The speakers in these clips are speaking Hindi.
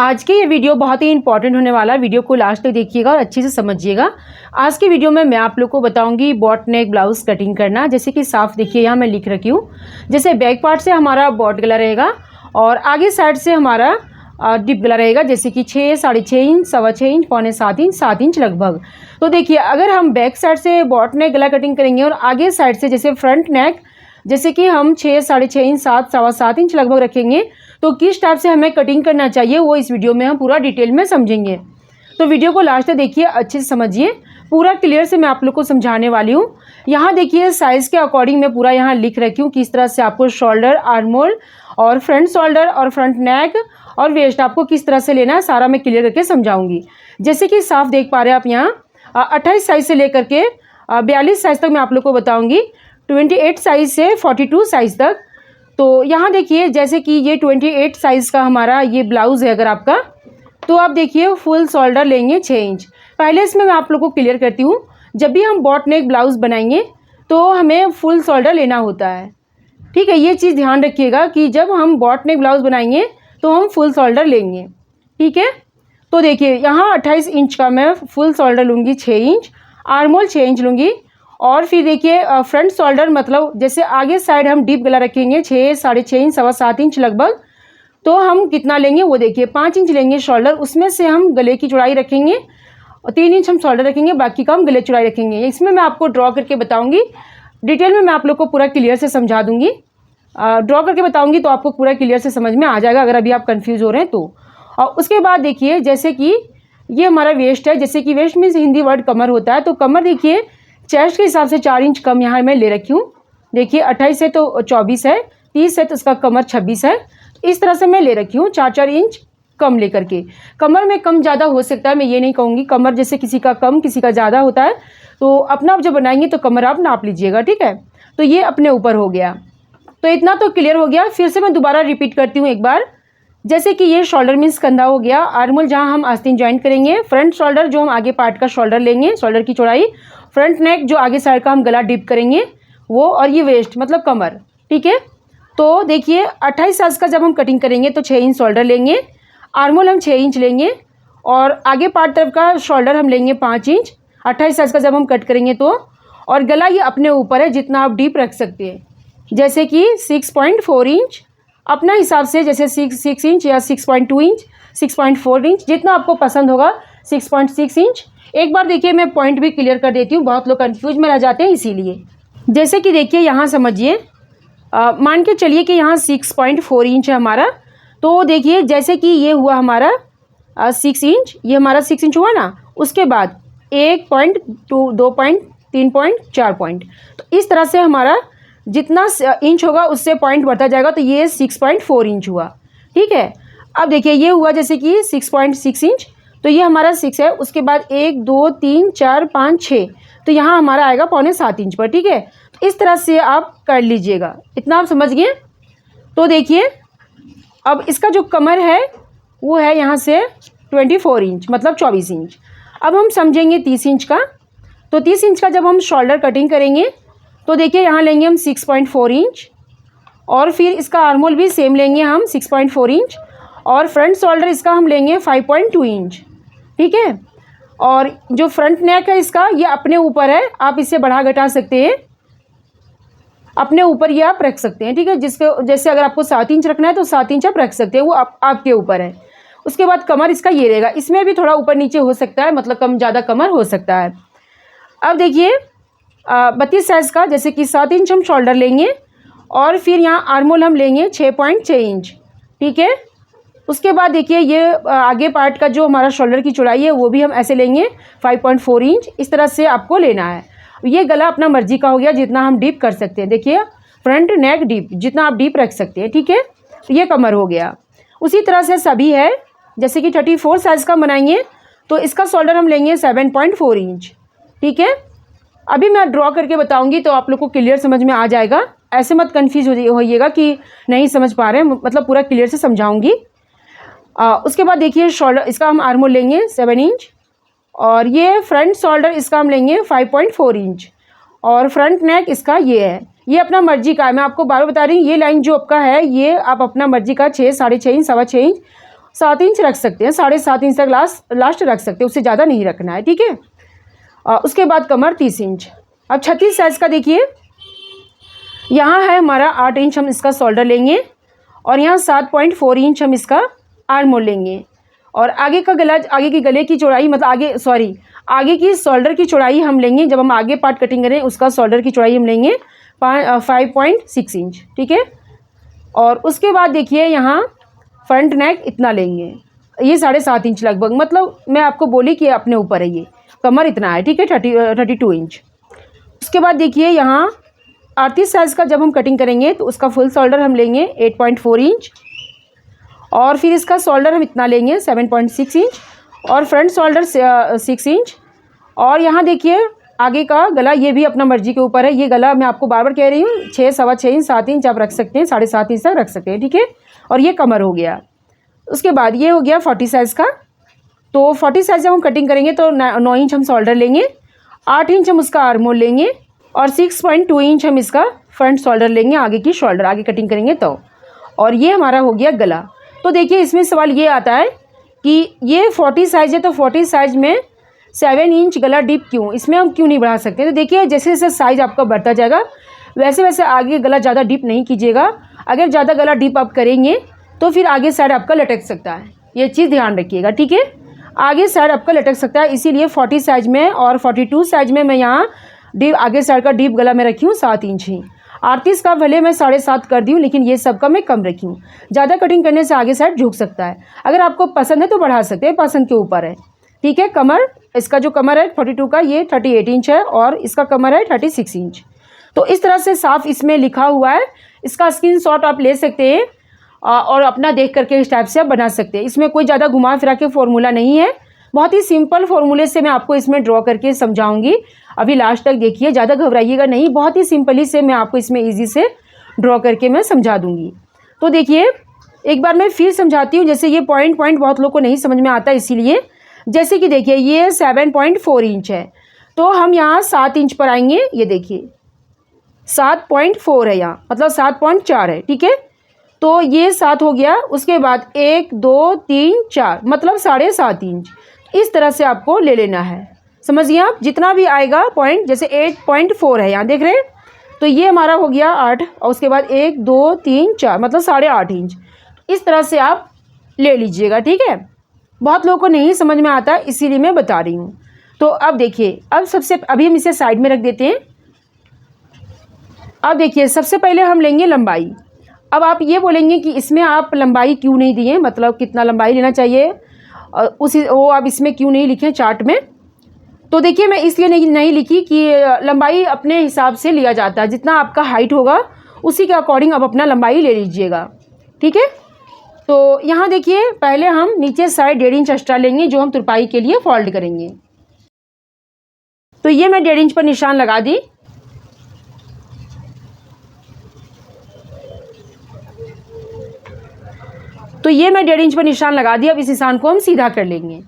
आज की ये वीडियो बहुत ही इंपॉर्टेंट होने वाला है। वीडियो को लास्ट तक देखिएगा और अच्छे से समझिएगा। आज की वीडियो में मैं आप लोग को बताऊंगी बॉट नेक ब्लाउज कटिंग करना। जैसे कि साफ देखिए, यहाँ मैं लिख रखी हूँ। जैसे बैक पार्ट से हमारा बॉट गला रहेगा और आगे साइड से हमारा डिप गला रहेगा, जैसे कि 6, 6.5 इंच, 6.25 इंच, 6.25 इंच, 7 इंच लगभग। तो देखिए, अगर हम बैक साइड से बॉट नेक गला कटिंग करेंगे और आगे साइड से जैसे फ्रंट नेक जैसे कि हम 6, 6.5 इंच, 7, 7.25 इंच लगभग रखेंगे, तो किस टाइप से हमें कटिंग करना चाहिए वो इस वीडियो में हम पूरा डिटेल में समझेंगे। तो वीडियो को लास्ट तक देखिए, अच्छे से समझिए, पूरा क्लियर से मैं आप लोग को समझाने वाली हूँ। यहाँ देखिए, साइज़ के अकॉर्डिंग मैं पूरा यहाँ लिख रखी हूँ किस तरह से आपको शोल्डर, आर्म होल और फ्रंट शोल्डर और फ्रंट नेक और वेस्ट आपको किस तरह से लेना है, सारा मैं क्लियर करके समझाऊंगी। जैसे कि साफ देख पा रहे हैं आप, यहाँ 28 साइज़ से लेकर के 42 साइज़ तक मैं आप लोग को बताऊँगी, 28 साइज़ से 42 साइज़ तक। तो यहाँ देखिए, जैसे कि ये 28 साइज़ का हमारा ये ब्लाउज़ है अगर आपका, तो आप देखिए फुल शोल्डर लेंगे 6 इंच। पहले इसमें मैं आप लोग को क्लियर करती हूँ, जब भी हम बॉट नेक ब्लाउज़ बनाएंगे तो हमें फुल शोल्डर लेना होता है, ठीक है। ये चीज़ ध्यान रखिएगा कि जब हम बॉट नेक ब्लाउज़ बनाएंगे तो हम फुल शोल्डर लेंगे, ठीक है। तो देखिए, यहाँ 28 इंच का मैं फुल शोल्डर लूँगी, 6 इंच, आर्म होल 6 इंच लूँगी। और फिर देखिए फ्रंट शोल्डर मतलब जैसे आगे साइड हम डीप गला रखेंगे 6, 6.5 इंच, 7.25 इंच लगभग, तो हम कितना लेंगे वो देखिए 5 इंच लेंगे शोल्डर। उसमें से हम गले की चौड़ाई रखेंगे और 3 इंच हम शोल्डर रखेंगे, बाकी का हम गले चौड़ाई रखेंगे। इसमें मैं आपको ड्रॉ करके बताऊंगी, डिटेल में मैं आप लोग को पूरा क्लियर से समझा दूंगी। ड्रॉ करके बताऊंगी तो आपको पूरा क्लियर से समझ में आ जाएगा, अगर अभी आप कन्फ्यूज़ हो रहे हैं तो। और उसके बाद देखिए, जैसे कि ये हमारा वेस्ट है, जैसे कि वेस्ट मीन्स हिंदी वर्ड कमर होता है, तो कमर देखिए चेस्ट के हिसाब से 4 इंच कम यहाँ मैं ले रखी हूँ। देखिए 28 है तो 24 है, 30 है तो उसका कमर 26 है। तो इस तरह से मैं ले रखी हूँ 4-4 इंच कम लेकर के। कमर में कम ज़्यादा हो सकता है, मैं ये नहीं कहूँगी। कमर जैसे किसी का कम किसी का ज़्यादा होता है, तो अपना आप जब बनाएंगे तो कमर आप नाप लीजिएगा, ठीक है। तो ये अपने ऊपर हो गया, तो इतना तो क्लियर हो गया। फिर से मैं दोबारा रिपीट करती हूँ एक बार। जैसे कि ये शोल्डर मीन्स कंधा हो गया, आर्म होल जहाँ हम आस्तीन ज्वाइंट करेंगे, फ्रंट शोल्डर जो हम आगे पार्ट का शोल्डर लेंगे, शोल्डर की चौड़ाई, फ्रंट नेक जो आगे साइड का हम गला डिप करेंगे वो, और ये वेस्ट मतलब कमर, ठीक है। तो देखिए 28 साइज का जब हम कटिंग करेंगे तो 6 इंच शोल्डर लेंगे, आर्म होल हम 6 इंच लेंगे और आगे पार्ट तरफ का शोल्डर हम लेंगे 5 इंच 28 साइज का जब हम कट करेंगे तो। और गला ये अपने ऊपर है, जितना आप डीप रख सकते हैं, जैसे कि 6.4 इंच अपना हिसाब से, जैसे 6 इंच या 6.2 इंच, 6.4 इंच, जितना आपको पसंद होगा, 6.6 इंच। एक बार देखिए मैं पॉइंट भी क्लियर कर देती हूँ, बहुत लोग कंफ्यूज में रह जाते हैं इसीलिए। जैसे कि देखिए यहाँ समझिए, मान के चलिए कि यहाँ 6.4 इंच है हमारा, तो देखिए जैसे कि ये हुआ हमारा 6 इंच, ये हमारा 6 इंच हुआ ना, उसके बाद 1 पॉइंट, 2 पॉइंट, 3 पॉइंट, 4 पॉइंट, तो इस तरह से हमारा जितना इंच होगा उससे पॉइंट बढ़ता जाएगा। तो ये 6.4 इंच हुआ, ठीक है। अब देखिए ये हुआ जैसे कि 6.6 इंच, तो ये हमारा 6 है। उसके बाद 1, 2, 3, 4, 5, 6, तो यहाँ हमारा आएगा 6.25 इंच पर, ठीक है। तो इस तरह से आप कर लीजिएगा, इतना आप समझ गए। तो देखिए अब इसका जो कमर है वो है यहाँ से 24 इंच मतलब 24 इंच। अब हम समझेंगे 30 इंच का। तो 30 इंच का जब हम शोल्डर कटिंग करेंगे तो देखिए यहाँ लेंगे हम 6.4 इंच और फिर इसका आर्म होल भी सेम लेंगे हम 6.4 इंच और फ्रंट शोल्डर इसका हम लेंगे 5.2 इंच, ठीक है। और जो फ्रंट नेक है इसका, ये अपने ऊपर है, आप इसे बढ़ा घटा सकते हैं, अपने ऊपर ये आप रख सकते हैं, ठीक है। जिसके जैसे अगर आपको 7 इंच रखना है तो 7 इंच आप रख सकते हैं, वो आपके ऊपर है। उसके बाद कमर इसका ये रहेगा, इसमें भी थोड़ा ऊपर नीचे हो सकता है, मतलब कम ज़्यादा कमर हो सकता है। अब देखिए 32 साइज़ का, जैसे कि 7 इंच हम शोल्डर लेंगे और फिर यहाँ आर्म होल हम लेंगे 6.6 इंच, ठीक है। उसके बाद देखिए ये आगे पार्ट का जो हमारा शोल्डर की चौड़ाई है वो भी हम ऐसे लेंगे 5.4 इंच, इस तरह से आपको लेना है। ये गला अपना मर्जी का हो गया, जितना हम डीप कर सकते हैं। देखिए फ्रंट नेक डीप, जितना आप डीप रख सकते हैं, ठीक है। ये कमर हो गया। उसी तरह से सभी है, जैसे कि 34 साइज़ का बनाएंगे तो इसका शोल्डर हम लेंगे 7.4 इंच, ठीक है। अभी मैं ड्रॉ करके बताऊंगी तो आप लोग को क्लियर समझ में आ जाएगा, ऐसे मत कन्फ्यूज होइएगा कि नहीं समझ पा रहे हैं, मतलब पूरा क्लियर से समझाऊंगी। उसके बाद देखिए शोल्डर इसका हम आर्म होल लेंगे 7 इंच और ये फ्रंट शोल्डर इसका हम लेंगे 5.4 इंच और फ्रंट नेक इसका ये है। ये अपना मर्जी का है, मैं आपको बार बार बता रही हूँ, ये लाइन जो आपका है ये आप अपना मर्जी का 6, 6.5 इंच, 6.25 इंच 7 इंच रख सकते हैं, 7.5 इंच तक लास्ट रख सकते हैं, उससे ज़्यादा नहीं रखना है, ठीक है। उसके बाद कमर 30 इंच। अब 36 साइज़ का देखिए, यहाँ है हमारा 8 इंच हम इसका शोल्डर लेंगे और यहाँ 7.4 इंच हम इसका आर्म होल लेंगे। और आगे का गला, आगे की गले की चौड़ाई मतलब आगे की शोल्डर की चौड़ाई हम लेंगे, जब हम आगे पार्ट कटिंग करें उसका शोल्डर की चौड़ाई हम लेंगे 5.6 इंच, ठीक है। और उसके बाद देखिए यहाँ फ्रंट नेक इतना लेंगे, ये 7.5 इंच लगभग, मतलब मैं आपको बोली कि अपने ऊपर है, ये कमर इतना है, ठीक है, 32 इंच। उसके बाद देखिए यहाँ 38 साइज़ का जब हम कटिंग करेंगे तो उसका फुल शोल्डर हम लेंगे 8.4 इंच और फिर इसका शोल्डर हम इतना लेंगे 7.6 इंच और फ्रंट शोल्डर 6 इंच। और यहाँ देखिए आगे का गला, ये भी अपना मर्जी के ऊपर है, ये गला मैं आपको बार बार कह रही हूँ 6, 6.25 इंच, 7 इंच आप रख सकते हैं, 7.5 इंच तक रख सकते हैं, ठीक है। और ये कमर हो गया। उसके बाद ये हो गया 40 साइज़ का। तो 40 साइज़ जब हम कटिंग करेंगे तो 9 इंच हम शोल्डर लेंगे, 8 इंच हम उसका आर्म होल लेंगे और 6.2 इंच हम इसका फ्रंट शोल्डर लेंगे, आगे की शोल्डर आगे कटिंग करेंगे तो। और ये हमारा हो गया गला। तो देखिए इसमें सवाल ये आता है कि ये 40 साइज़ है तो 40 साइज़ में 7 इंच गला डीप क्यों, इसमें हम क्यों नहीं बढ़ा सकते। तो देखिए जैसे जैसे साइज़ आपका बढ़ता जाएगा वैसे वैसे आगे गला ज़्यादा डीप नहीं कीजिएगा। अगर ज़्यादा गला डीप आप करेंगे तो फिर आगे साइड आपका लटक सकता है, ये चीज़ ध्यान रखिएगा, ठीक है। आगे साइड आपका लटक सकता है, इसीलिए 40 साइज़ में और 42 साइज़ में मैं यहाँ डीप आगे साइड का डीप गला में रखी हूँ 7 इंच ही। 38 का भले मैं 7.5 कर दी हूँ, लेकिन ये सब का मैं कम रखी हूँ। ज़्यादा कटिंग करने से आगे साइड झुक सकता है, अगर आपको पसंद है तो बढ़ा सकते हैं, पसंद के ऊपर है, ठीक है। कमर, इसका जो कमर है 42 का ये 38 इंच है और इसका कमर है 36 इंच। तो इस तरह से साफ इसमें लिखा हुआ है, इसका स्क्रीनशॉट आप ले सकते हैं और अपना देख करके इस टाइप से आप बना सकते हैं। इसमें कोई ज़्यादा घुमा फिरा के फॉर्मूला नहीं है, बहुत ही सिंपल फॉर्मूले से मैं आपको इसमें ड्रॉ करके समझाऊंगी। अभी लास्ट तक देखिए, ज़्यादा घबराइएगा नहीं, बहुत ही सिंपली से मैं आपको इसमें ईजी से ड्रॉ करके मैं समझा दूंगी। तो देखिए एक बार मैं फिर समझाती हूँ, जैसे ये पॉइंट बहुत लोग को नहीं समझ में आता, इसीलिए जैसे कि देखिए ये 7.4 इंच है तो हम यहाँ 7 इंच पर आएंगे, ये देखिए 7.4 है यहाँ, मतलब 7.4 है, ठीक है। तो ये 7 हो गया, उसके बाद 1 2 3 4 मतलब 7.5 इंच, इस तरह से आपको ले लेना है, समझिए आप। जितना भी आएगा पॉइंट, जैसे 8.4 है यहाँ देख रहे हैं, तो ये हमारा हो गया 8 और उसके बाद 1 2 3 4 मतलब 8.5 इंच, इस तरह से आप ले लीजिएगा, ठीक है। बहुत लोगों को नहीं समझ में आता इसीलिए मैं बता रही हूँ। तो अब देखिए, अब अभी हम इसे साइड में रख देते हैं। अब देखिए सबसे पहले हम लेंगे लंबाई। अब आप ये बोलेंगे कि इसमें आप लंबाई क्यों नहीं दिए, मतलब कितना लंबाई लेना चाहिए वो आप इसमें क्यों नहीं लिखे चार्ट में। तो देखिए मैं इसलिए नहीं लिखी कि लंबाई अपने हिसाब से लिया जाता है, जितना आपका हाइट होगा उसी के अकॉर्डिंग आप अपना लंबाई ले लीजिएगा, ठीक है। तो यहाँ देखिए पहले हम नीचे साइड 1.5 इंच एक्स्ट्रा लेंगे जो हम तुरपाई के लिए फोल्ड करेंगे। तो ये मैं 1.5 इंच पर निशान लगा दी। तो ये मैं 1.5 इंच पर निशान लगा दिया। अब इस निशान को हम सीधा कर लेंगे,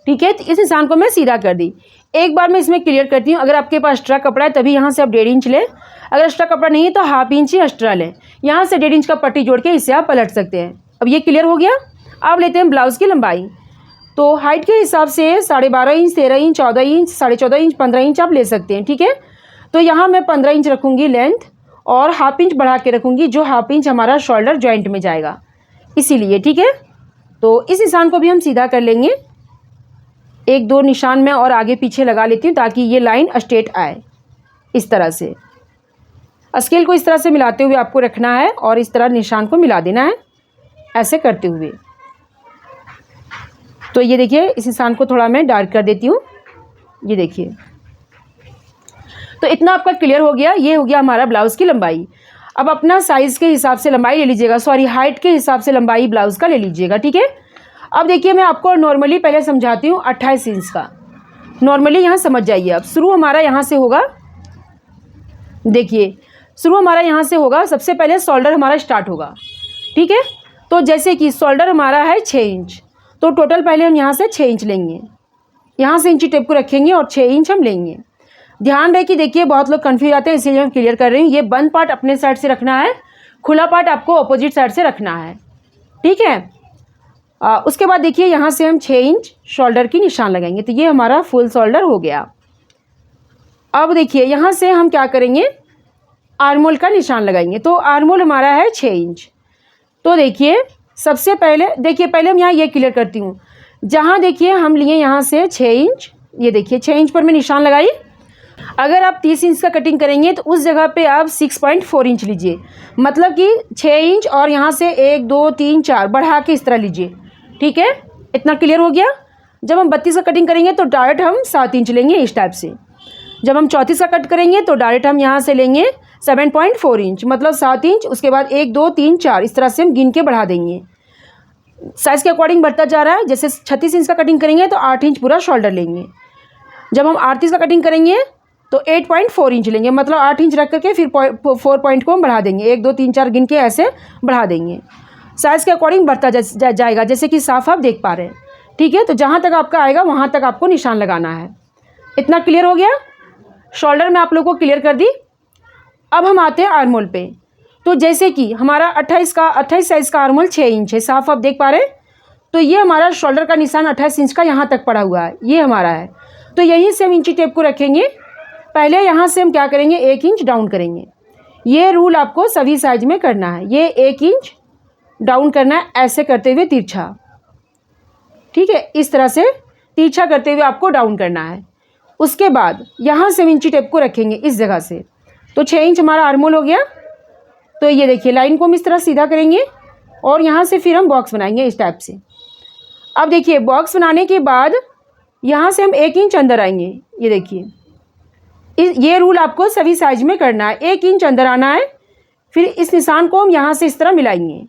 ठीक है। तो इस निशान को मैं सीधा कर दी। एक बार मैं इसमें क्लियर करती हूँ, अगर आपके पास एक्स्ट्रा कपड़ा है तभी यहाँ से आप 1.5 इंच लें, अगर एक्स्ट्रा कपड़ा नहीं है तो 1/2 इंच ही एक्स्ट्रा लें। यहाँ से 1.5 इंच का पट्टी जोड़ के इससे आप पलट सकते हैं। अब ये क्लियर हो गया। अब लेते हैं ब्लाउज़ की लंबाई। तो हाइट के हिसाब से 12.5 inch, 13 inch, 14 inch, 14.5 inch, 15 inch आप ले सकते हैं, ठीक है। तो यहाँ मैं 15 इंच रखूँगी लेंथ और 1/2 इंच बढ़ा के रखूँगी, जो 1/2 इंच हमारा शोल्डर जॉइंट में जाएगा, इसीलिए, ठीक है। तो इस निशान को भी हम सीधा कर लेंगे। 1 2 निशान में और आगे पीछे लगा लेती हूँ ताकि ये लाइन स्ट्रेट आए, इस तरह से। स्केल को इस तरह से मिलाते हुए आपको रखना है और इस तरह निशान को मिला देना है, ऐसे करते हुए। तो ये देखिए इस निशान को थोड़ा मैं डार्क कर देती हूँ, ये देखिए। तो इतना आपका क्लियर हो गया। ये हो गया हमारा ब्लाउज़ की लंबाई। अब अपना साइज़ के हिसाब से लंबाई ले लीजिएगा, सॉरी हाइट के हिसाब से लंबाई ब्लाउज़ का ले लीजिएगा, ठीक है। अब देखिए मैं आपको नॉर्मली पहले समझाती हूँ 28 इंच का। नॉर्मली यहाँ समझ जाइए। अब शुरू हमारा यहाँ से होगा, देखिए शुरू हमारा यहाँ से होगा। सबसे पहले शोल्डर हमारा स्टार्ट होगा, ठीक है। तो जैसे कि शोल्डर हमारा है 6 इंच, तो टोटल पहले हम यहाँ से 6 इंच लेंगे, यहाँ से इंची टेप को रखेंगे और 6 इंच हम लेंगे। ध्यान रहे कि देखिए बहुत लोग कन्फ्यूज आते हैं, इसलिए मैं क्लियर कर रही हूँ। ये बंद पार्ट अपने साइड से रखना है, खुला पार्ट आपको अपोजिट साइड से रखना है, ठीक है। उसके बाद देखिए यहाँ से हम 6 इंच शोल्डर की निशान लगाएंगे। तो ये हमारा फुल शोल्डर हो गया। अब देखिए यहाँ से हम क्या करेंगे, आर्मोल का निशान लगाएंगे। तो आर्मोल हमारा है 6 इंच। तो देखिए सबसे पहले पहले हम यहाँ ये क्लियर करती हूँ। जहाँ देखिए हम लिए यहाँ से 6 इंच, ये देखिए 6 इंच पर मैं निशान लगाई। अगर आप 30 इंच का कटिंग करेंगे तो उस जगह पे आप 6.4 इंच लीजिए, मतलब कि 6 इंच और यहाँ से 1 2 3 4 बढ़ा के इस तरह लीजिए। ठीक है, इतना क्लियर हो गया। जब हम 32 का कटिंग करेंगे तो डायरेक्ट हम 7 इंच लेंगे इस टाइप से। जब हम 34 का कट करेंगे तो डायरेक्ट हम यहाँ से लेंगे 7.4 इंच, मतलब 7 इंच। उसके बाद 1 2 3 4 इस तरह से हम गिन के बढ़ा देंगे। साइज़ के अकॉर्डिंग बढ़ता जा रहा है। जैसे 36 इंच का कटिंग करेंगे तो 8 इंच पूरा शोल्डर लेंगे। जब हम 38 का कटिंग करेंगे तो 8.4 इंच लेंगे, मतलब 8 इंच रख करके फिर 4 पॉइंट को हम बढ़ा देंगे। 1 2 3 4 गिन के ऐसे बढ़ा देंगे। साइज़ के अकॉर्डिंग बढ़ता जाएगा, जैसे कि साफ आप देख पा रहे हैं। ठीक है, तो जहाँ तक आपका आएगा वहाँ तक आपको निशान लगाना है। इतना क्लियर हो गया। शोल्डर में आप लोगों को क्लियर कर दी। अब हम आते हैं आर्मोल पे। तो जैसे कि हमारा 28 साइज़ का आर्मोल 6 इंच है, साफ आप देख पा रहे हैं। तो ये हमारा शोल्डर का निशान 28 इंच का यहाँ तक पड़ा हुआ है, ये हमारा है। तो यहीं से हम इंची टेप को रखेंगे। पहले यहाँ से हम क्या करेंगे, 1 इंच डाउन करेंगे। ये रूल आपको सभी साइज में करना है। ये 1 इंच डाउन करना है, ऐसे करते हुए तिरछा। ठीक है, इस तरह से तिरछा करते हुए आपको डाउन करना है। उसके बाद यहाँ से हम इंची टेप को रखेंगे इस जगह से। तो 6 इंच हमारा आर्मोल हो गया। तो ये देखिए लाइन को हम इस तरह सीधा करेंगे और यहाँ से फिर हम बॉक्स बनाएंगे इस टाइप से। अब देखिए बॉक्स बनाने के बाद यहाँ से हम 1 इंच अंदर आएंगे। ये देखिए ये रूल आपको सभी साइज में करना है। 1 इंच अंदर आना है, फिर इस निशान को हम यहाँ से इस तरह मिलाएंगे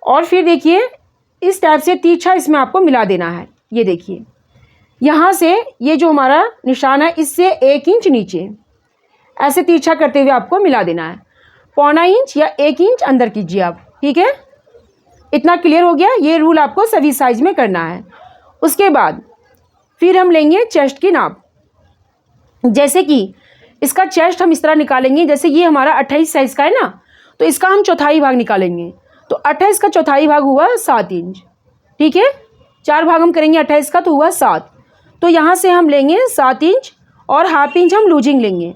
और फिर देखिए इस टाइप से तिरछा इसमें आपको मिला देना है। ये देखिए यहाँ से ये जो हमारा निशान है इससे 1 इंच नीचे ऐसे तिरछा करते हुए आपको मिला देना है। 1.25 इंच या 1 इंच अंदर कीजिए आप। ठीक है, इतना क्लियर हो गया। ये रूल आपको सभी साइज में करना है। उसके बाद फिर हम लेंगे चेस्ट की नाप। जैसे कि इसका चेस्ट हम इस तरह निकालेंगे, जैसे ये हमारा 28 साइज़ का है ना, तो इसका हम चौथाई भाग निकालेंगे। तो 28 का चौथाई भाग हुआ 7 इंच। ठीक है, 4 भाग हम करेंगे 28 का, तो हुआ 7। तो यहाँ से हम लेंगे 7 इंच और हाफ इंच हम लूजिंग लेंगे।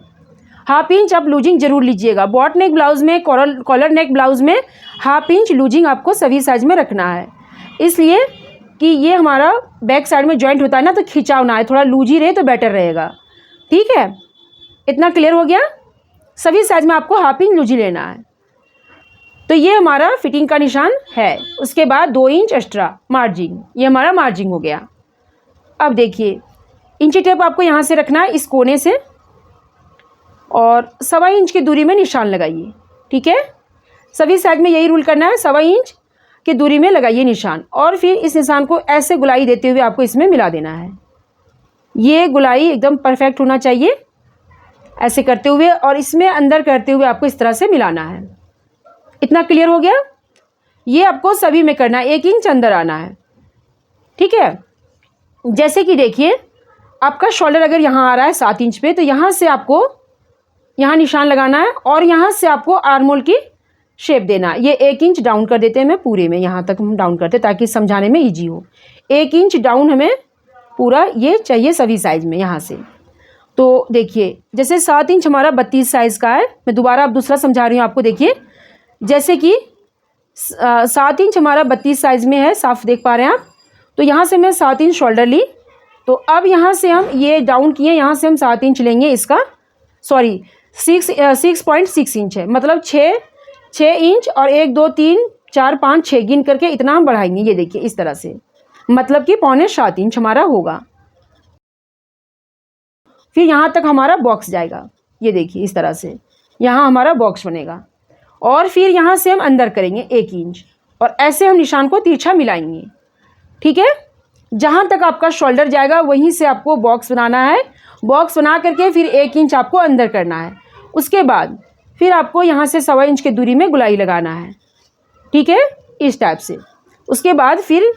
हाफ इंच आप लूजिंग जरूर लीजिएगा। बॉट नेक ब्लाउज़ में, कॉलर नेक ब्लाउज़ में हाफ इंच लूजिंग आपको सभी साइज में रखना है, इसलिए कि ये हमारा बैक साइड में जॉइंट होता है ना, तो खिंचाव ना है, थोड़ा लूजी रहे तो बेटर रहेगा। ठीक है, इतना क्लियर हो गया। सभी साइज में आपको हाफ इंच लूजी लेना है। तो ये हमारा फिटिंग का निशान है। उसके बाद 2 इंच एक्स्ट्रा मार्जिंग, ये हमारा मार्जिंग हो गया। अब देखिए इंची टेप आपको यहाँ से रखना है इस कोने से और 1.25 इंच की दूरी में निशान लगाइए। ठीक है, सभी साइड में यही रूल करना है। 1.25 इंच की दूरी में लगाइए निशान और फिर इस निशान को ऐसे गुलाई देते हुए आपको इसमें मिला देना है। ये गुलाई एकदम परफेक्ट होना चाहिए, ऐसे करते हुए और इसमें अंदर करते हुए आपको इस तरह से मिलाना है। इतना क्लियर हो गया। ये आपको सभी में करना है, 1 इंच अंदर आना है। ठीक है, जैसे कि देखिए आपका शोल्डर अगर यहाँ आ रहा है 7 इंच पे, तो यहाँ से आपको यहाँ निशान लगाना है और यहाँ से आपको आर्मोल की शेप देना। ये 1 इंच डाउन कर देते हैं, मैं पूरे में यहाँ तक हम डाउन करते हैं ताकि समझाने में ईजी हो। 1 इंच डाउन हमें पूरा ये चाहिए सभी साइज में यहाँ से। तो देखिए जैसे 7 इंच हमारा 32 साइज़ का है, मैं दोबारा अब दूसरा समझा रही हूँ आपको। देखिए जैसे कि 7 इंच हमारा 32 साइज़ में है, साफ देख पा रहे हैं आप। तो यहाँ से मैं 7 इंच शोल्डर ली, तो अब यहाँ से हम ये डाउन किए, यहाँ से हम 7 इंच लेंगे। इसका 6.6 इंच है, मतलब 6 इंच और 1 2 3 4 5 6 गिन करके इतना हम बढ़ाएंगे। ये देखिए इस तरह से, मतलब कि 6.25 इंच हमारा होगा। फिर यहाँ तक हमारा बॉक्स जाएगा। ये देखिए इस तरह से यहाँ हमारा बॉक्स बनेगा और फिर यहाँ से हम अंदर करेंगे 1 इंच और ऐसे हम निशान को तिरछा मिलाएंगे। ठीक है, जहाँ तक आपका शोल्डर जाएगा वहीं से आपको बॉक्स बनाना है। बॉक्स बना करके फिर 1 इंच आपको अंदर करना है। उसके बाद फिर आपको यहाँ से 1.25 इंच की दूरी में गुलाई लगाना है। ठीक है, इस टाइप से। उसके बाद फिर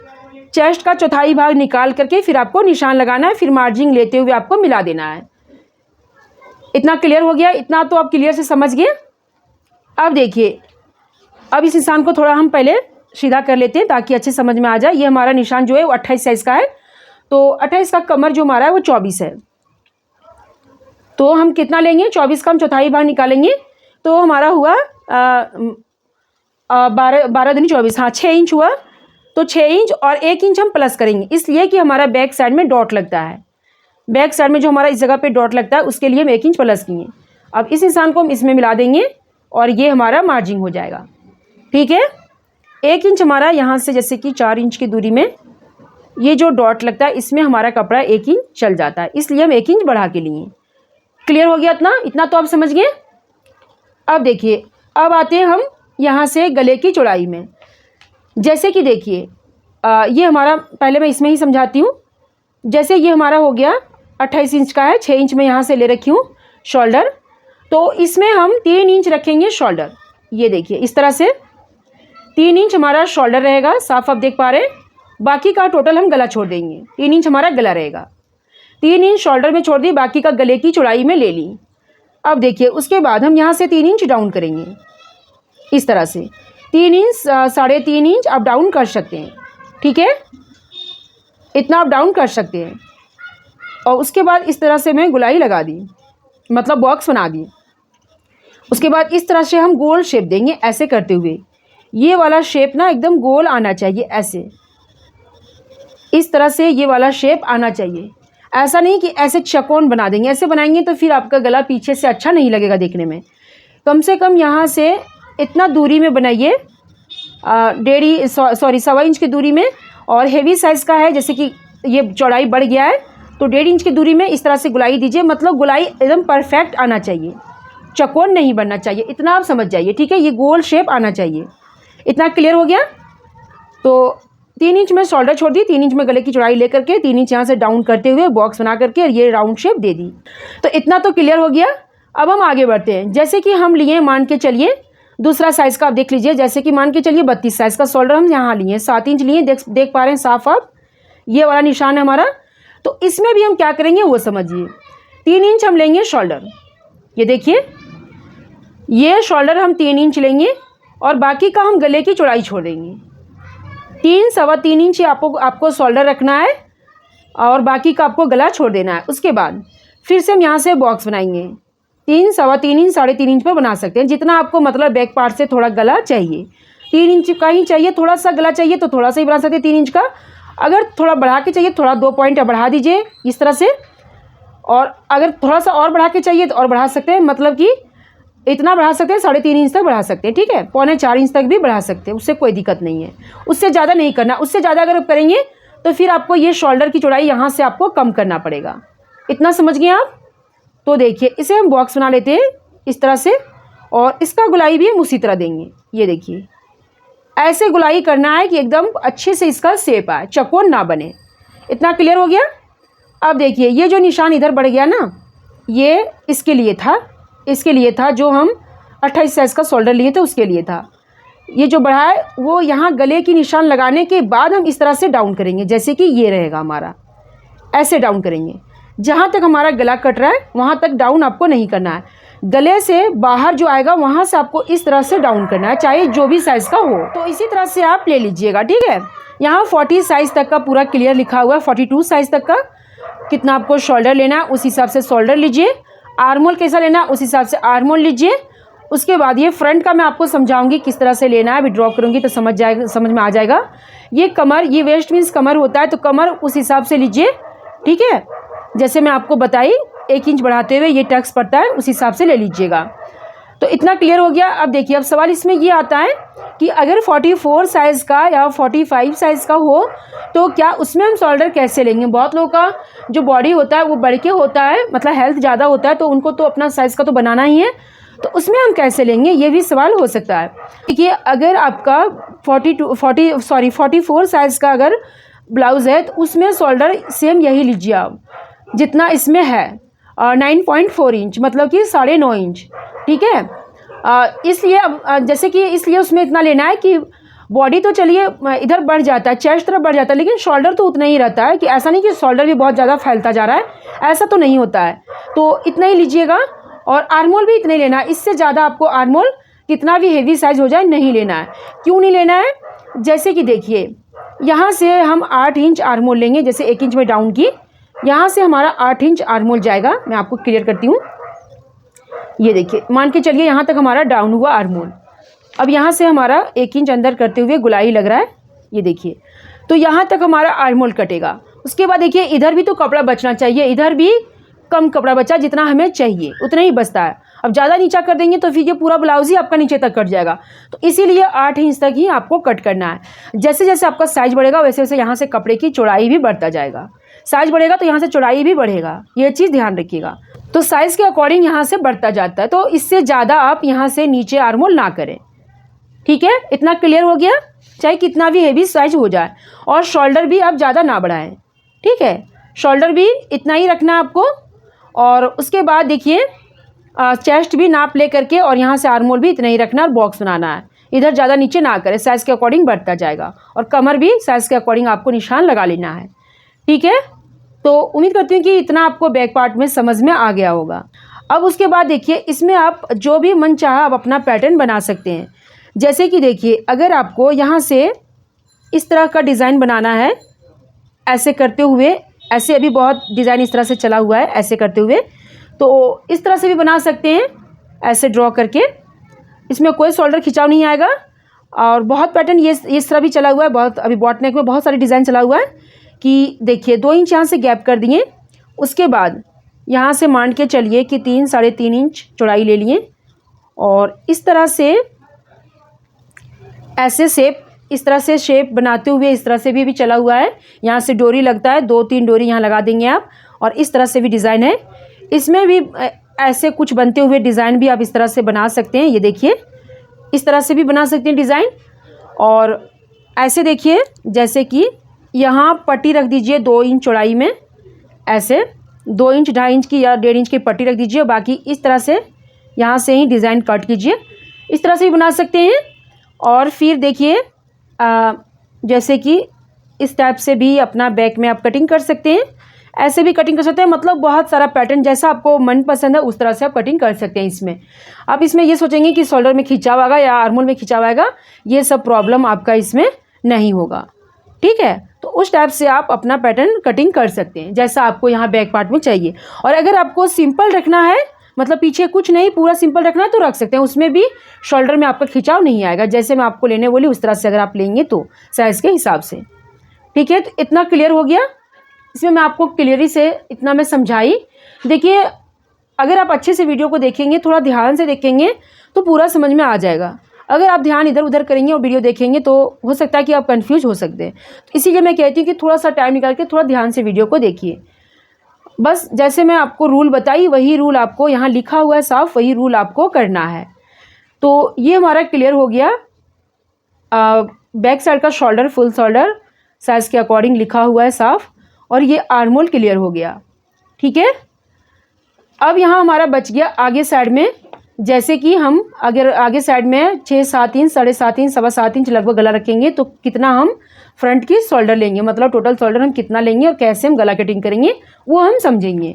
चेस्ट का चौथाई भाग निकाल करके फिर आपको निशान लगाना है, फिर मार्जिंग लेते हुए आपको मिला देना है। इतना क्लियर हो गया? इतना तो आप क्लियर से समझ गए। अब देखिए, अब इस निशान को थोड़ा हम पहले सीधा कर लेते हैं ताकि अच्छे समझ में आ जाए। ये हमारा निशान जो है वो 28 साइज़ का है, तो 28 का कमर जो हमारा है वो 24 है। तो हम कितना लेंगे, 24 का हम चौथाई भाग निकालेंगे तो हमारा हुआ 12 दूनी 24, हाँ 6 इंच हुआ। तो 6 इंच और 1 इंच हम प्लस करेंगे, इसलिए कि हमारा बैक साइड में डॉट लगता है। बैक साइड में जो हमारा इस जगह पे डॉट लगता है उसके लिए हम 1 इंच प्लस किए। अब इस निशान को हम इसमें मिला देंगे और ये हमारा मार्जिंग हो जाएगा। ठीक है, 1 इंच हमारा यहाँ से जैसे कि 4 इंच की दूरी में ये जो डॉट लगता है इसमें हमारा कपड़ा 1 इंच चल जाता है, इसलिए हम 1 इंच बढ़ा के लिए। क्लियर हो गया इतना तो आप समझ गए। अब देखिए, अब आते हैं हम यहाँ से गले की चौड़ाई में। जैसे कि देखिए ये हमारा, पहले मैं इसमें ही समझाती हूँ। जैसे ये हमारा हो गया 28 इंच का है, 6 इंच में यहाँ से ले रखी हूँ शोल्डर, तो इसमें हम 3 इंच रखेंगे शोल्डर। ये देखिए इस तरह से 3 इंच हमारा शोल्डर रहेगा, साफ आप देख पा रहे हैं। बाकी का टोटल हम गला छोड़ देंगे, 3 इंच हमारा गला रहेगा। 3 इंच शोल्डर में छोड़ दी, बाकी का गले की चौड़ाई में ले ली। अब देखिए उसके बाद हम यहाँ से 3 इंच डाउन करेंगे इस तरह से। 3 इंच 3.5 इंच आप डाउन कर सकते हैं, ठीक है, इतना आप डाउन कर सकते हैं। और उसके बाद इस तरह से मैं गुलाई लगा दी, मतलब बॉक्स बना दी। उसके बाद इस तरह से हम गोल शेप देंगे, ऐसे करते हुए। ये वाला शेप ना एकदम गोल आना चाहिए, ऐसे इस तरह से ये वाला शेप आना चाहिए। ऐसा नहीं कि ऐसे चौकोन बना देंगे, ऐसे बनाएंगे तो फिर आपका गला पीछे से अच्छा नहीं लगेगा देखने में। कम से कम यहाँ से इतना दूरी में बनाइए, 1.5 इंच की दूरी में। और हेवी साइज़ का है, जैसे कि ये चौड़ाई बढ़ गया है तो 1.5 इंच की दूरी में इस तरह से गुलाई दीजिए। मतलब गुलाई एकदम परफेक्ट आना चाहिए, चौकोन नहीं बनना चाहिए, इतना आप समझ जाइए। ठीक है, ये गोल शेप आना चाहिए। इतना क्लियर हो गया। तो 3 इंच में शोल्डर छोड़ दी, 3 इंच में गले की चौड़ाई लेकर के 3 इंच यहाँ से डाउन करते हुए बॉक्स बना करके ये राउंड शेप दे दी। तो इतना तो क्लियर हो गया। अब हम आगे बढ़ते हैं। जैसे कि हम लिए, मान के चलिए दूसरा साइज़ का आप देख लीजिए। जैसे कि मान के चलिए 32 साइज़ का शोल्डर हम यहाँ लिए, 7 इंच लिए, देख पा रहे हैं साफ आप, ये वाला निशान है हमारा। तो इसमें भी हम क्या करेंगे वो समझिए। 3 इंच हम लेंगे शोल्डर, ये देखिए ये शोल्डर हम 3 इंच लेंगे और बाकी का हम गले की चौड़ाई छोड़ देंगे। 3-3.25 इंच आपको शोल्डर रखना है और बाकी का आपको गला छोड़ देना है। उसके बाद फिर से हम यहाँ से बॉक्स बनाएंगे। 3-3.25 इंच 3.5 इंच पर बना सकते हैं, जितना आपको मतलब बैक पार्ट से थोड़ा गला चाहिए। 3 इंच का ही चाहिए, थोड़ा सा गला चाहिए तो थोड़ा सा ही बना सकते हैं 3 इंच का। अगर थोड़ा बढ़ा के चाहिए, थोड़ा 2 पॉइंट बढ़ा दीजिए इस तरह से। और अगर थोड़ा सा और बढ़ा के चाहिए तो और बढ़ा सकते हैं, मतलब कि इतना बढ़ा सकते हैं, 3.5 इंच तक बढ़ा सकते हैं। ठीक है, 3.25 इंच तक भी बढ़ा सकते हैं, उससे कोई दिक्कत नहीं है। उससे ज़्यादा नहीं करना, उससे ज़्यादा अगर आप करेंगे तो फिर आपको ये शोल्डर की चौड़ाई यहाँ से आपको कम करना पड़ेगा। इतना समझ गए आप। तो देखिए इसे हम बॉक्स बना लेते हैं इस तरह से, और इसका गुलाई भी हम उसी तरह देंगे। ये देखिए ऐसे गुलाई करना है कि एकदम अच्छे से इसका शेप आए, चौकोन ना बने। इतना क्लियर हो गया। अब देखिए ये जो निशान इधर बढ़ गया ना, ये इसके लिए था जो हम 28 साइज़ का शोल्डर लिए थे उसके लिए था। ये जो बढ़ा है वो यहाँ गले की निशान लगाने के बाद हम इस तरह से डाउन करेंगे। जैसे कि ये रहेगा हमारा, ऐसे डाउन करेंगे। जहाँ तक हमारा गला कट रहा है वहाँ तक डाउन आपको नहीं करना है। गले से बाहर जो आएगा वहाँ से आपको इस तरह से डाउन करना है, चाहे जो भी साइज़ का हो। तो इसी तरह से आप ले लीजिएगा। ठीक है, यहाँ 40 साइज़ तक का पूरा क्लियर लिखा हुआ है। 42 साइज़ तक का कितना आपको शोल्डर लेना है उस हिसाब से शोल्डर लीजिए। आर्मोल कैसा लेना है उस हिसाब से आर्मोल लीजिए। उसके बाद ये फ्रंट का मैं आपको समझाऊंगी किस तरह से लेना है, अभी ड्रॉ करूंगी तो समझ में आ जाएगा। ये कमर, ये वेस्ट मीन्स कमर होता है, तो कमर उस हिसाब से लीजिए। ठीक है, जैसे मैं आपको बताई 1 इंच बढ़ाते हुए ये टक्स पड़ता है, उस हिसाब से ले लीजिएगा। तो इतना क्लियर हो गया। अब देखिए, अब सवाल इसमें ये आता है कि अगर 44 साइज़ का या 45 साइज़ का हो तो क्या उसमें हम शोल्डर कैसे लेंगे। बहुत लोगों का जो बॉडी होता है वो बढ़ के होता है, मतलब हेल्थ ज़्यादा होता है, तो उनको तो अपना साइज़ का तो बनाना ही है, तो उसमें हम कैसे लेंगे ये भी सवाल हो सकता है। देखिए अगर आपका 44 साइज़ का अगर ब्लाउज़ है तो उसमें शोल्डर सेम यही लीजिए आप जितना इसमें है, 9.4 इंच, मतलब कि 9.5 इंच। ठीक है, इसलिए अब जैसे कि इसलिए उसमें इतना लेना है कि बॉडी तो चलिए इधर बढ़ जाता है, चेस्ट तरफ बढ़ जाता है, लेकिन शोल्डर तो उतना ही रहता है। कि ऐसा नहीं कि शोल्डर भी बहुत ज़्यादा फैलता जा रहा है, ऐसा तो नहीं होता है। तो इतना ही लीजिएगा और आर्मोल भी इतना ही लेना है। इससे ज़्यादा आपको आर्मोल कितना भी हेवी साइज़ हो जाए नहीं लेना है। क्यों नहीं लेना है, जैसे कि देखिए यहाँ से हम 8 इंच आर्म होल लेंगे, जैसे 1 इंच में डाउन की, यहाँ से हमारा 8 इंच आर्म होल जाएगा। मैं आपको क्लियर करती हूँ। ये देखिए, मान के चलिए यहाँ तक हमारा डाउन हुआ आर्म होल। अब यहाँ से हमारा 1 इंच अंदर करते हुए गुलाई लग रहा है, ये देखिए। तो यहाँ तक हमारा आर्म होल कटेगा। उसके बाद देखिए इधर भी तो कपड़ा बचना चाहिए, इधर भी कम कपड़ा बचा, जितना हमें चाहिए उतना ही बचता है। अब ज़्यादा नीचा कर देंगे तो फिर ये पूरा ब्लाउज ही आपका नीचे तक कट जाएगा। तो इसीलिए 8 इंच तक ही आपको कट करना है। जैसे जैसे आपका साइज बढ़ेगा वैसे वैसे यहाँ से कपड़े की चौड़ाई भी बढ़ता जाएगा। साइज बढ़ेगा तो यहाँ से चौड़ाई भी बढ़ेगा, ये चीज़ ध्यान रखिएगा। तो साइज़ के अकॉर्डिंग यहाँ से बढ़ता जाता है, तो इससे ज़्यादा आप यहाँ से नीचे आर्म होल ना करें। ठीक है, इतना क्लियर हो गया। चाहे कितना भी हेवी साइज हो जाए, और शोल्डर भी आप ज़्यादा ना बढ़ाएं। ठीक है, शोल्डर भी इतना ही रखना है आपको। और उसके बाद देखिए चेस्ट भी नाप ले करके, और यहाँ से आर्म होल भी इतना ही रखना और बॉक्स बनाना है। इधर ज़्यादा नीचे ना करें, साइज़ के अकॉर्डिंग बढ़ता जाएगा। और कमर भी साइज़ के अकॉर्डिंग आपको निशान लगा लेना है। ठीक है, तो उम्मीद करती हूँ कि इतना आपको बैक पार्ट में समझ में आ गया होगा। अब उसके बाद देखिए इसमें आप जो भी मन चाहा आप अपना पैटर्न बना सकते हैं। जैसे कि देखिए अगर आपको यहाँ से इस तरह का डिज़ाइन बनाना है, ऐसे करते हुए, ऐसे अभी बहुत डिज़ाइन इस तरह से चला हुआ है, ऐसे करते हुए, तो इस तरह से भी बना सकते हैं, ऐसे ड्रॉ करके। इसमें कोई शोल्डर खिंचाव नहीं आएगा। और बहुत पैटर्न ये इस तरह भी चला हुआ है, बहुत अभी बॉट नेक में बहुत सारे डिज़ाइन चला हुआ है कि देखिए 2 इंच यहाँ से गैप कर दिए। उसके बाद यहाँ से मान के चलिए कि 3 साढ़े 3 इंच चौड़ाई ले लिए, और इस तरह से ऐसे शेप, इस तरह से शेप बनाते हुए इस तरह से भी चला हुआ है। यहाँ से डोरी लगता है, 2-3 डोरी यहाँ लगा देंगे आप। और इस तरह से भी डिज़ाइन है, इसमें भी ऐसे कुछ बनते हुए डिज़ाइन भी आप इस तरह से बना सकते हैं। ये देखिए इस तरह से भी बना सकते हैं डिज़ाइन। और ऐसे देखिए जैसे कि यहाँ पट्टी रख दीजिए 2 इंच चौड़ाई में, ऐसे 2 इंच 2.5 इंच की या 1.5 इंच की पट्टी रख दीजिए। बाकी इस तरह से यहाँ से ही डिज़ाइन कट कीजिए, इस तरह से भी बना सकते हैं। और फिर देखिए जैसे कि इस टाइप से भी अपना बैक में आप कटिंग कर सकते हैं, ऐसे भी कटिंग कर सकते हैं। मतलब बहुत सारा पैटर्न जैसा आपको मन पसंद है उस तरह से आप कटिंग कर सकते हैं। इसमें आप इसमें ये सोचेंगे कि शोल्डर में खिंचाव आएगा या आर्म होल में खिंचाव आएगा, ये सब प्रॉब्लम आपका इसमें नहीं होगा। ठीक है, तो उस टाइप से आप अपना पैटर्न कटिंग कर सकते हैं जैसा आपको यहाँ बैक पार्ट में चाहिए। और अगर आपको सिंपल रखना है, मतलब पीछे कुछ नहीं पूरा सिंपल रखना है, तो रख सकते हैं। उसमें भी शोल्डर में आपका खिंचाव नहीं आएगा, जैसे मैं आपको लेने बोली उस तरह से अगर आप लेंगे तो साइज़ के हिसाब से। ठीक है, तो इतना क्लियर हो गया। इसमें मैं आपको क्लियरली से इतना मैं समझाई। देखिए अगर आप अच्छे से वीडियो को देखेंगे, थोड़ा ध्यान से देखेंगे तो पूरा समझ में आ जाएगा। अगर आप ध्यान इधर उधर करेंगे और वीडियो देखेंगे तो हो सकता है कि आप कंफ्यूज हो सकते हैं। तो इसीलिए मैं कहती हूँ कि थोड़ा सा टाइम निकाल के थोड़ा ध्यान से वीडियो को देखिए। बस जैसे मैं आपको रूल बताई वही रूल आपको यहाँ लिखा हुआ है साफ, वही रूल आपको करना है। तो ये हमारा क्लियर हो गया। बैक साइड का शोल्डर फुल शोल्डर साइज़ के अकॉर्डिंग लिखा हुआ है साफ, और ये आर्म होल क्लियर हो गया। ठीक है, अब यहाँ हमारा बच गया आगे साइड में। जैसे कि हम अगर आगे साइड में 6-7 इंच, 7.5 इंच, 7.25 इंच लगभग गला रखेंगे, तो कितना हम फ्रंट की शोल्डर लेंगे, मतलब टोटल शोल्डर हम कितना लेंगे और कैसे हम गला कटिंग करेंगे वो हम समझेंगे।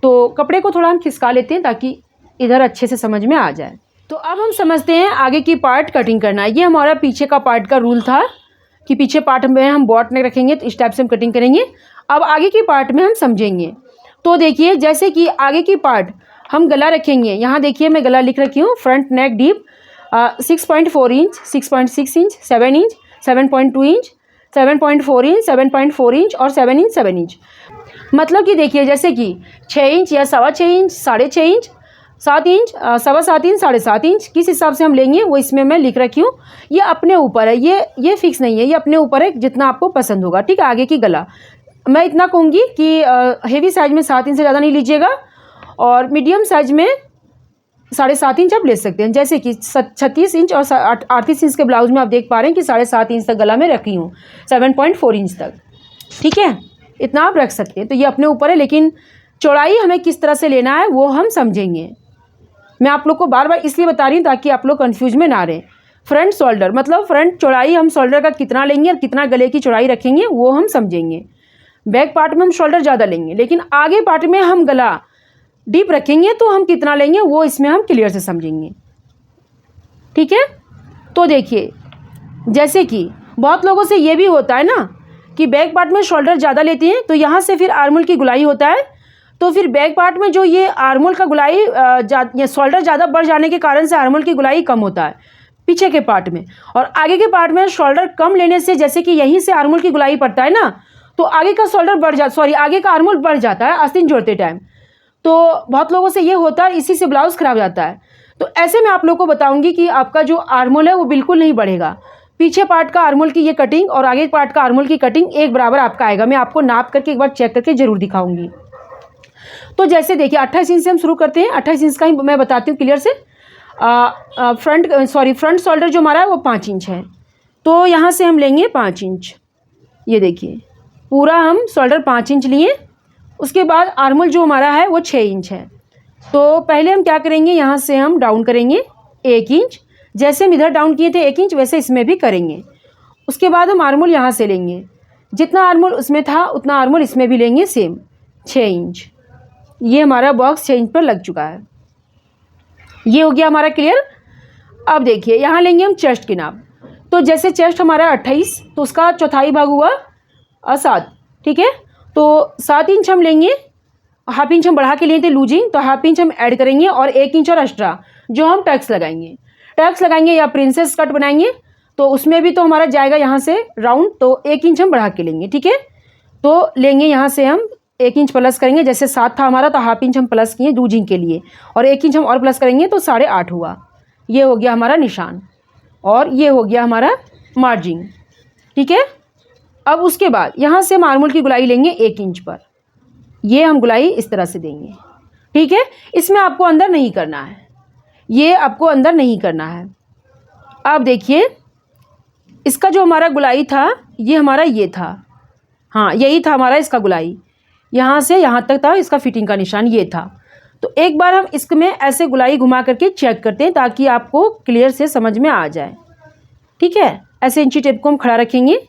तो कपड़े को थोड़ा हम खिसका लेते हैं ताकि इधर अच्छे से समझ में आ जाए। तो अब हम समझते हैं आगे की पार्ट कटिंग करना है। ये हमारा पीछे का पार्ट का रूल था कि पीछे पार्ट में हम बॉट नेक रखेंगे तो इस टाइप से हम कटिंग करेंगे। अब आगे की पार्ट में हम समझेंगे। तो देखिए जैसे कि आगे की पार्ट हम गला रखेंगे, यहाँ देखिए मैं गला लिख रखी हूँ, फ्रंट नेक deep 6.4 inch, 6.6 inch, 7 inch, 7.2 inch, 7.4 inch, 7.4 inch और 7 इंच 7 इंच। मतलब कि देखिए जैसे कि 6 इंच या 6.25 inch, 6.5 inch, 7 inch, 7.25 inch, 7.5 inch किस हिसाब से हम लेंगे वो इसमें मैं लिख रखी हूँ। ये अपने ऊपर है, ये फिक्स नहीं है, ये अपने ऊपर है जितना आपको पसंद होगा। ठीक है, आगे की गला मैं इतना कहूँगी कि हेवी साइज में 7 इंच से ज़्यादा नहीं लीजिएगा, और मीडियम साइज में 7.5 इंच आप ले सकते हैं। जैसे कि 36 इंच और 38 इंच के ब्लाउज में आप देख पा रहे हैं कि 7.5 इंच तक गला में रखी हूँ, 7.4 इंच तक। ठीक है, इतना आप रख सकते हैं। तो ये अपने ऊपर है, लेकिन चौड़ाई हमें किस तरह से लेना है वो हम समझेंगे। मैं आप लोग को बार बार इसलिए बता रही हूँ ताकि आप लोग कंफ्यूज में ना रहें। फ्रंट शोल्डर मतलब फ्रंट चौड़ाई हम शोल्डर का कितना लेंगे और कितना गले की चौड़ाई रखेंगे वो हम समझेंगे। बैक पार्ट में हम शोल्डर ज़्यादा लेंगे, लेकिन आगे पार्ट में हम गला डीप रखेंगे तो हम कितना लेंगे वो इसमें हम क्लियर से समझेंगे। ठीक है, तो देखिए जैसे कि बहुत लोगों से ये भी होता है ना कि बैक पार्ट में शोल्डर ज़्यादा लेते हैं, तो यहाँ से फिर आर्मोल की गुलाई होता है, तो फिर बैक पार्ट में जो ये आर्मोल का गुलाई ये शोल्डर ज़्यादा बढ़ जाने के कारण से आर्मोल की गुलाई कम होता है पीछे के पार्ट में, और आगे के पार्ट में शोल्डर कम लेने से, जैसे कि यहीं से आर्मोल की गुलाई पड़ता है ना, तो आगे का शोल्डर बढ़ आगे का आर्मोल बढ़ जाता है आस्तीन जोड़ते टाइम। तो बहुत लोगों से ये होता है, इसी से ब्लाउज खराब जाता है। तो ऐसे में आप लोग को बताऊंगी कि आपका जो आर्मोल है वो बिल्कुल नहीं बढ़ेगा। पीछे पार्ट का आर्मोल की ये कटिंग और आगे पार्ट का आर्मोल की कटिंग एक बराबर आपका आएगा। मैं आपको नाप करके एक बार चेक करके जरूर दिखाऊंगी। तो जैसे देखिए 28 इंच से हम शुरू करते हैं। 28 इंच का ही मैं बताती हूँ क्लियर से। फ्रंट शोल्डर जो हमारा है वो 5 इंच है, तो यहाँ से हम लेंगे 5 इंच। ये देखिए पूरा हम शोल्डर 5 इंच लिए। उसके बाद आर्मोल जो हमारा है वो 6 इंच है। तो पहले हम क्या करेंगे, यहाँ से हम डाउन करेंगे 1 इंच। जैसे हम इधर डाउन किए थे 1 इंच, वैसे इसमें भी करेंगे। उसके बाद हम आर्मोल यहाँ से लेंगे, जितना आर्मोल उसमें था उतना आर्मोल इसमें भी लेंगे, सेम 6 इंच। ये हमारा बॉक्स 6 इंच पर लग चुका है। ये हो गया हमारा क्लियर। अब देखिए यहाँ लेंगे हम चेस्ट की नाप। तो जैसे चेस्ट हमारा 28, तो उसका चौथाई भाग हुआ 7, ठीक है। तो 7 इंच हम लेंगे, हाफ इंच हम बढ़ा के लिए थे लूजिंग, तो हाफ इंच हम ऐड करेंगे और 1 इंच और एक्स्ट्रा जो हम टक्स लगाएंगे या प्रिंसेस कट बनाएंगे, तो उसमें भी तो हमारा जाएगा यहाँ से राउंड, तो 1 इंच हम बढ़ा के लेंगे, ठीक है। तो लेंगे यहाँ से हम 1 इंच प्लस करेंगे। जैसे 7 था हमारा, तो हाफ इंच हम प्लस किए लूजिंग के लिए, और 1 इंच हम और प्लस करेंगे तो 8.5 हुआ। ये हो गया हमारा निशान, और ये हो गया हमारा मार्जिन, ठीक है। अब उसके बाद यहाँ से हम आर्मोल की गुलाई लेंगे 1 इंच पर। ये हम गुलाई इस तरह से देंगे, ठीक है। इसमें आपको अंदर नहीं करना है, ये आपको अंदर नहीं करना है। अब देखिए इसका जो हमारा गुलाई था ये हमारा ये था, हाँ यही था हमारा इसका गुलाई, यहाँ से यहाँ तक था इसका फिटिंग का निशान ये था। तो एक बार हम इसमें ऐसे गुलाई घुमा करके चेक करते हैं ताकि आपको क्लियर से समझ में आ जाए, ठीक है। ऐसे इंची टेप को हम खड़ा रखेंगे,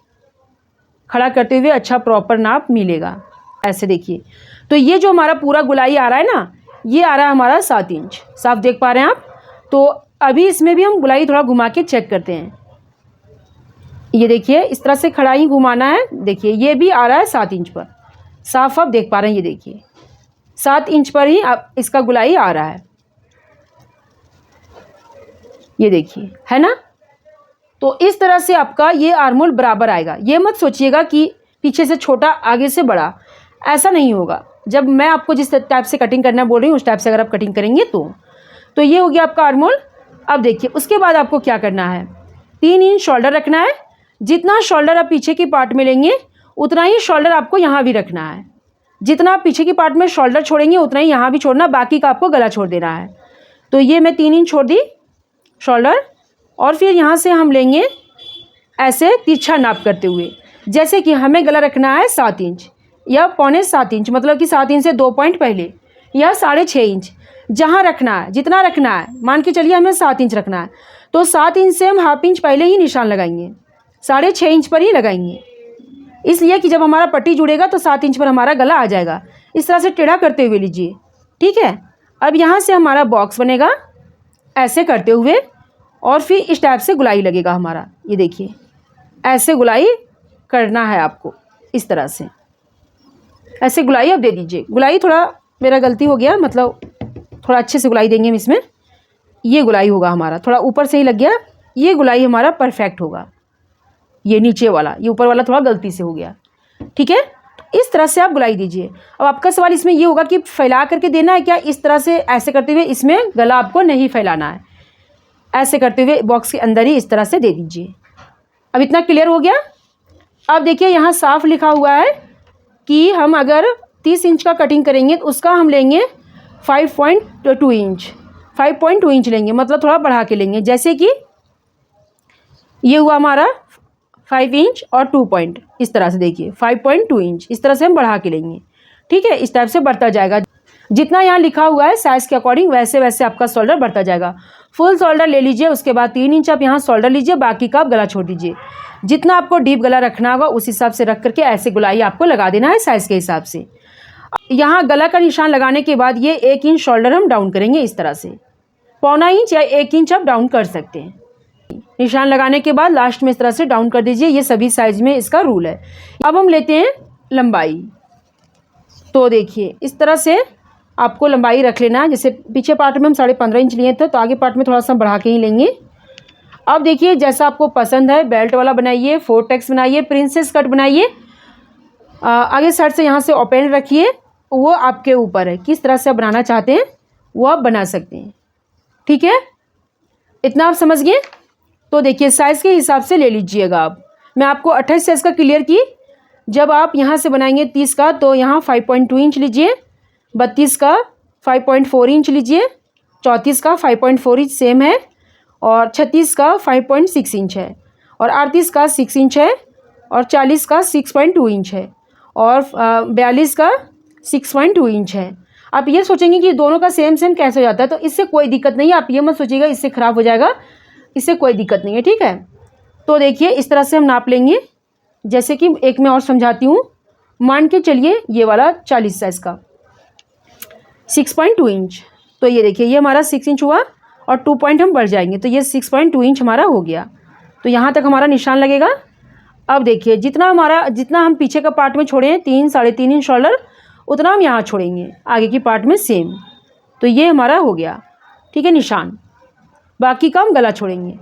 खड़ा करते हुए अच्छा प्रॉपर नाप मिलेगा। ऐसे देखिए, तो ये जो हमारा पूरा गुलाई आ रहा है ना, ये आ रहा है हमारा 7 इंच, साफ देख पा रहे हैं आप। तो अभी इसमें भी हम गुलाई थोड़ा घुमा के चेक करते हैं। ये देखिए इस तरह से खड़ा ही घुमाना है। देखिए ये भी आ रहा है 7 इंच पर, साफ आप देख पा रहे हैं। ये देखिए 7 इंच पर ही आप इसका गुलाई आ रहा है, ये देखिए, है ना। तो इस तरह से आपका ये आर्मोल बराबर आएगा। ये मत सोचिएगा कि पीछे से छोटा आगे से बड़ा, ऐसा नहीं होगा। जब मैं आपको जिस टाइप से कटिंग करना बोल रही हूँ उस टाइप से अगर आप कटिंग करेंगे तो ये हो गया आपका आर्मोल। अब देखिए उसके बाद आपको क्या करना है, 3 इंच शोल्डर रखना है। जितना शोल्डर आप पीछे की पार्ट में लेंगे उतना ही शोल्डर आपको यहाँ भी रखना है। जितना आप पीछे की पार्ट में शोल्डर छोड़ेंगे उतना ही यहाँ भी छोड़ना, बाकी का आपको गला छोड़ देना है। तो ये मैं 3 इंच छोड़ दी शोल्डर, और फिर यहाँ से हम लेंगे ऐसे तिरछा नाप करते हुए। जैसे कि हमें गला रखना है 7 इंच या 6.25 इंच, मतलब कि 7 इंच से 2 पॉइंट पहले, या 6.5 इंच जहाँ रखना है, जितना रखना है। मान के चलिए हमें 7 इंच रखना है, तो 7 इंच से हम हाफ इंच पहले ही निशान लगाएंगे, 6.5 इंच पर ही लगाएंगे, इसलिए कि जब हमारा पट्टी जुड़ेगा तो 7 इंच पर हमारा गला आ जाएगा। इस तरह से टेढ़ा करते हुए लीजिए, ठीक है। अब यहाँ से हमारा बॉक्स बनेगा ऐसे करते हुए, और फिर इस टाइप से गुलाई लगेगा हमारा। ये देखिए ऐसे गुलाई करना है आपको, इस तरह से ऐसे गुलाई अब दे दीजिए। गुलाई थोड़ा मेरा गलती हो गया, मतलब थोड़ा अच्छे से गुलाई देंगे हम इसमें। ये गुलाई होगा हमारा, थोड़ा ऊपर से ही लग गया, ये गुलाई हमारा परफेक्ट होगा। ये नीचे वाला, ये ऊपर वाला थोड़ा गलती से हो गया, ठीक है। इस तरह से आप गुलाई दीजिए। अब आपका सवाल इसमें ये होगा कि फैला करके देना है क्या, इस तरह से ऐसे करते हुए इसमें गला आपको नहीं फैलाना है, ऐसे करते हुए बॉक्स के अंदर ही इस तरह से दे दीजिए। अब इतना क्लियर हो गया। अब देखिए यहाँ साफ लिखा हुआ है कि हम अगर 30 इंच का कटिंग करेंगे तो उसका हम लेंगे 5.2 इंच, 5.2 इंच लेंगे, मतलब थोड़ा बढ़ा के लेंगे। जैसे कि ये हुआ हमारा 5 इंच और 2 पॉइंट, इस तरह से देखिए 5.2 इंच, इस तरह से हम बढ़ा के लेंगे, ठीक है। इस टाइप से बढ़ता जाएगा, जितना यहाँ लिखा हुआ है साइज़ के अकॉर्डिंग वैसे वैसे आपका शोल्डर बढ़ता जाएगा। फुल शोल्डर ले लीजिए, उसके बाद 3 इंच आप यहाँ शोल्डर लीजिए, बाकी का आप गला छोड़ दीजिए। जितना आपको डीप गला रखना होगा उस हिसाब से रख करके ऐसे गुलाई आपको लगा देना है साइज़ के हिसाब से। यहाँ गला का निशान लगाने के बाद ये 1 इंच शोल्डर हम डाउन करेंगे, इस तरह से 0.25 इंच या 1 इंच आप डाउन कर सकते हैं। निशान लगाने के बाद लास्ट में इस तरह से डाउन कर दीजिए। ये सभी साइज में इसका रूल है। अब हम लेते हैं लंबाई। तो देखिए इस तरह से आपको लंबाई रख लेना है। जैसे पीछे पार्ट में हम 15.5 इंच लिए थे, तो आगे पार्ट में थोड़ा सा बढ़ा के ही लेंगे। अब देखिए जैसा आपको पसंद है, बेल्ट वाला बनाइए, 4 टैक्स बनाइए, प्रिंसेस कट बनाइए, आगे साइड से यहाँ से ओपन रखिए। वो आपके ऊपर है, किस तरह से आप बनाना चाहते हैं वो आप बना सकते हैं। ठीक है, इतना आप समझ गए। तो देखिए साइज़ के हिसाब से ले लीजिएगा आप। मैं आपको 28 साइज़ का क्लियर की। जब आप यहाँ से बनाएंगे 30 का, तो यहाँ 5.2 इंच लीजिए, 32 का 5.4 इंच लीजिए, 34 का 5.4 इंच सेम है, और 36 का 5.6 इंच है, और 38 का 6 इंच है, और 40 का 6.2 इंच है, और 42 का 6.2 इंच है। आप ये सोचेंगे कि दोनों का सेम सेम कैसे हो जाता है, तो इससे कोई दिक्कत नहीं है। आप ये मत सोचिएगा इससे ख़राब हो जाएगा, इससे कोई दिक्कत नहीं है। ठीक है, तो देखिए इस तरह से हम नाप लेंगे। जैसे कि एक मैं और समझाती हूँ। मान के चलिए ये वाला 40 साइज़ का 6.2 इंच, तो ये देखिए ये हमारा 6 इंच हुआ, और 2 पॉइंट हम बढ़ जाएंगे, तो ये 6.2 इंच हमारा हो गया। तो यहाँ तक हमारा निशान लगेगा। अब देखिए जितना हम पीछे का पार्ट में छोड़े हैं 3 साढ़े 3 इंच शोल्डर, उतना हम यहाँ छोड़ेंगे आगे की पार्ट में सेम। तो ये हमारा हो गया। ठीक है निशान। बाकी का हम गला छोड़ेंगे।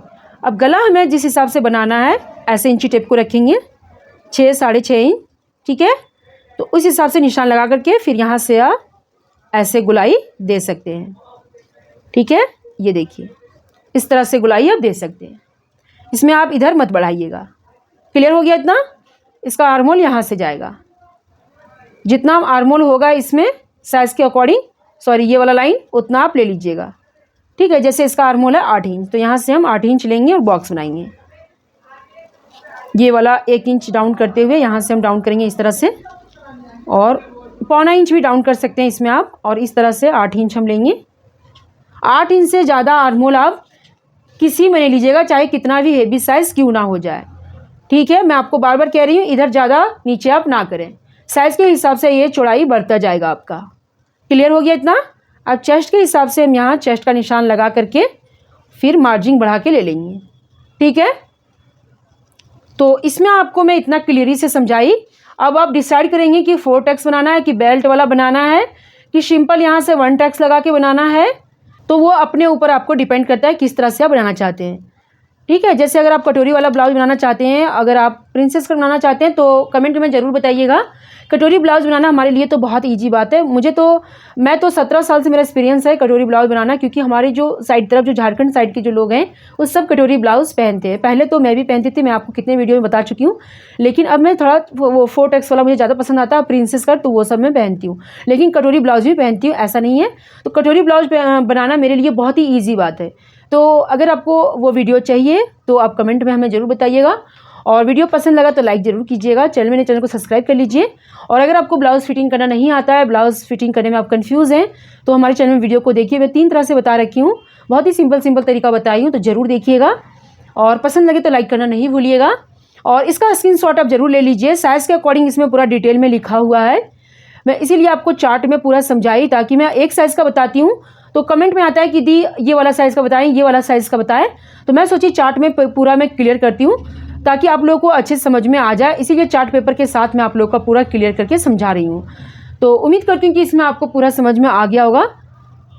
अब गला हमें जिस हिसाब से बनाना है, ऐसे इंची टेप को रखेंगे 6 साढ़े 6 इंच। ठीक है, तो उस हिसाब से निशान लगा करके फिर यहाँ से आप ऐसे गुलाई दे सकते हैं। ठीक है, ये देखिए इस तरह से गुलाई आप दे सकते हैं। इसमें आप इधर मत बढ़ाइएगा। क्लियर हो गया इतना। इसका आर्मोल यहाँ से जाएगा, जितना आर्मोल होगा इसमें साइज़ के अकॉर्डिंग, सॉरी ये वाला लाइन, उतना आप ले लीजिएगा। ठीक है, जैसे इसका आर्मोल है 8 इंच, तो यहाँ से हम 8 इंच लेंगे और बॉक्स बनाएंगे। ये वाला 1 इंच डाउन करते हुए यहाँ से हम डाउन करेंगे इस तरह से, और 1.25 इंच भी डाउन कर सकते हैं इसमें आप, और इस तरह से 8 इंच हम लेंगे। 8 इंच से ज़्यादा आर्मोल आप किसी में नहीं लीजिएगा, चाहे कितना भी हेवी साइज़ क्यों ना हो जाए। ठीक है, मैं आपको बार बार कह रही हूँ इधर ज़्यादा नीचे आप ना करें। साइज़ के हिसाब से ये चौड़ाई बढ़ता जाएगा आपका। क्लियर हो गया इतना। अब चेस्ट के हिसाब से हम यहाँ चेस्ट का निशान लगा करके फिर मार्जिंग बढ़ा के ले लेंगे। ठीक है, तो इसमें आपको मैं इतना क्लियरी से समझाई। अब आप डिसाइड करेंगे कि 4 टैक्स बनाना है कि बेल्ट वाला बनाना है कि सिंपल यहाँ से 1 टैक्स लगा के बनाना है, तो वो अपने ऊपर आपको डिपेंड करता है किस तरह से आप बनाना चाहते हैं। ठीक है, जैसे अगर आप कटोरी वाला ब्लाउज बनाना चाहते हैं, अगर आप प्रिंसेस कट बनाना चाहते हैं, तो कमेंट में ज़रूर बताइएगा। कटोरी ब्लाउज बनाना हमारे लिए तो बहुत ईजी बात है। मैं तो 17 साल से मेरा एक्सपीरियंस है कटोरी ब्लाउज बनाना, क्योंकि हमारी जो साइड तरफ जो झारखंड साइड के जो लोग हैं वो सब कटोरी ब्लाउज पहनते हैं। पहले तो मैं भी पहनती थी, मैं आपको कितने वीडियो में बता चुकी हूँ, लेकिन अब मैं थोड़ा वो 4 टैक्स वाला मुझे ज़्यादा पसंद आता है, प्रिंसेस कट, तो वो सब मैं पहनती हूँ, लेकिन कटोरी ब्लाउज भी पहनती हूँ, ऐसा नहीं है। तो कटोरी ब्लाउज बनाना मेरे लिए बहुत ही ईजी बात है। तो अगर आपको वो वीडियो चाहिए तो आप कमेंट में हमें ज़रूर बताइएगा, और वीडियो पसंद लगा तो लाइक ज़रूर कीजिएगा। चैनल को सब्सक्राइब कर लीजिए। और अगर आपको ब्लाउज़ फिटिंग करना नहीं आता है, ब्लाउज़ फिटिंग करने में आप कंफ्यूज हैं, तो हमारे चैनल में वीडियो को देखिए। मैं 3 तरह से बता रखी हूँ, बहुत ही सिंपल तरीका बताई हूँ, तो ज़रूर देखिएगा। और पसंद लगे तो लाइक करना नहीं भूलिएगा, और इसका स्क्रीनशॉट आप ज़रूर ले लीजिए। साइज़ के अकॉर्डिंग इसमें पूरा डिटेल में लिखा हुआ है। मैं इसीलिए आपको चार्ट में पूरा समझाई, ताकि मैं एक साइज़ का बताती हूँ तो कमेंट में आता है कि दी ये वाला साइज़ का बताएं, ये वाला साइज़ का बताएं, तो मैं सोची चार्ट में पूरा मैं क्लियर करती हूँ, ताकि आप लोगों को अच्छे समझ में आ जाए। इसीलिए चार्ट पेपर के साथ मैं आप लोगों का पूरा क्लियर करके समझा रही हूँ। तो उम्मीद करती हूँ कि इसमें आपको पूरा समझ में आ गया होगा।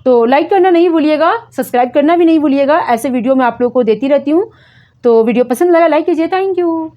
तो लाइक करना नहीं भूलिएगा, सब्सक्राइब करना भी नहीं भूलिएगा। ऐसे वीडियो मैं आप लोगों को देती रहती हूँ। तो वीडियो पसंद लगा लाइक कीजिए। Thank you.